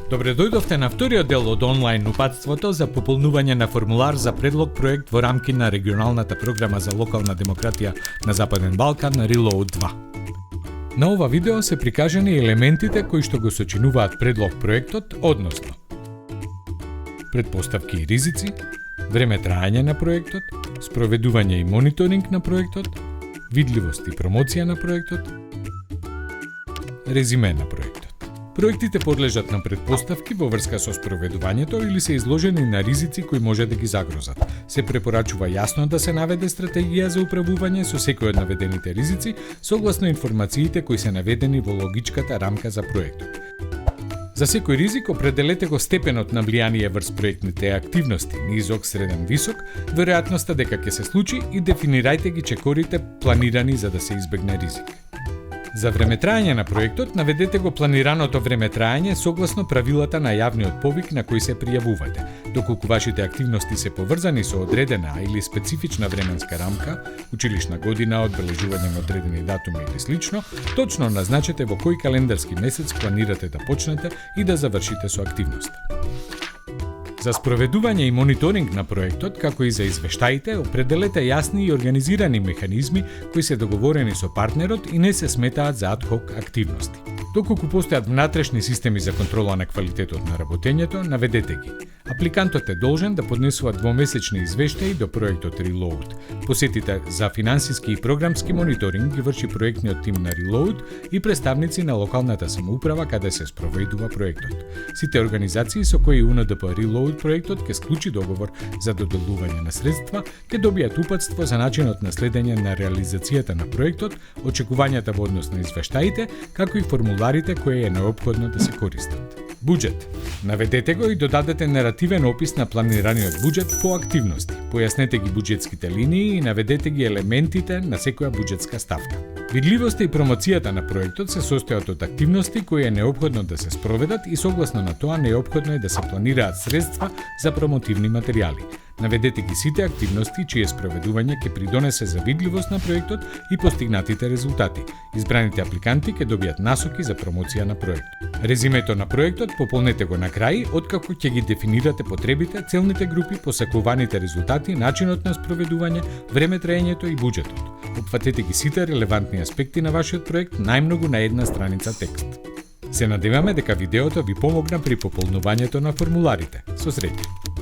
Добре дојдовте на вториот дел од онлайн упатството за пополнување на формулар за предлог проект во рамки на регионалната програма за локална демократија на Западен Балкан Reload 2. На ова видео се прикажани елементите кои што го сочинуваат предлог проектот, односно предпоставки и ризици, време траење на проектот, спроведување и мониторинг на проектот, видливост и промоција на проектот, резиме на проектот. Проектите подлежат на предпоставки во врска со спроведувањето или се изложени на ризици кои може да ги загрозат. Се препорачува јасно да се наведе стратегија за управување со секој од наведените ризици, согласно информациите кои се наведени во логичката рамка за проектот. За секој ризик определете го степенот на влијание врз проектните активности, низок, среден, висок, веројатноста дека ќе се случи и дефинирајте ги чекорите планирани за да се избегне ризик. За времетраење на проектот, наведете го планираното времетраење согласно правилата на јавниот повик на кој се пријавувате. Доколку вашите активности се поврзани со одредена или специфична временска рамка, училишна година, одбележување на одредени датуми или слично, точно назначете во кој календарски месец планирате да почнете и да завршите со активност. За спроведување и мониторинг на проектот, како и за извештаите, определете јасни и организирани механизми кои се договорени со партнерот и не се сметаат за ад-хок активности. Доколку постојат внатрешни системи за контрола на квалитетот на работењето, наведете ги. Апликантот е должен да поднесува двомесечни извештаи до проектот Reload. Посетите за финансиски и програмски мониторинг ги врши проектниот тим на Reload и представници на локалната самоуправа каде се спроведува проектот. Сите организации со кои УНДП Reload проектот ќе склучи договор за доделување на средства, ќе добијат упатство за начинот на следење на реализацијата на проектот, очекувањата во однос на извештаите, како и формуларите кои е неопходно да се користат. Буџет. Наведете го и додадете наративен опис на планираниот буџет по активности. Појаснете ги буџетските линии и наведете ги елементите на секоја буџетска ставка. Видливоста и промоцијата на проектот се состојат од активности кои е неопходно да се спроведат и согласно на тоа неопходно е да се планираат средства за промотивни материјали. Наведете ги сите активности чие спроведување ќе придонесе за видливост на проектот и постигнатите резултати. Избраните апликанти ќе добијат насоки за промоција на проектот. Резимето на проектот пополнете го на крај, откако ќе ги дефинирате потребите, целните групи, посакуваните резултати, начинот на спроведување, време траењето и буџетот. Опфатете ги сите релевантни аспекти на вашиот проект најмногу на една страница текст. Се надеваме дека видеото ви помогна при пополнувањето на формуларите. Со среќа!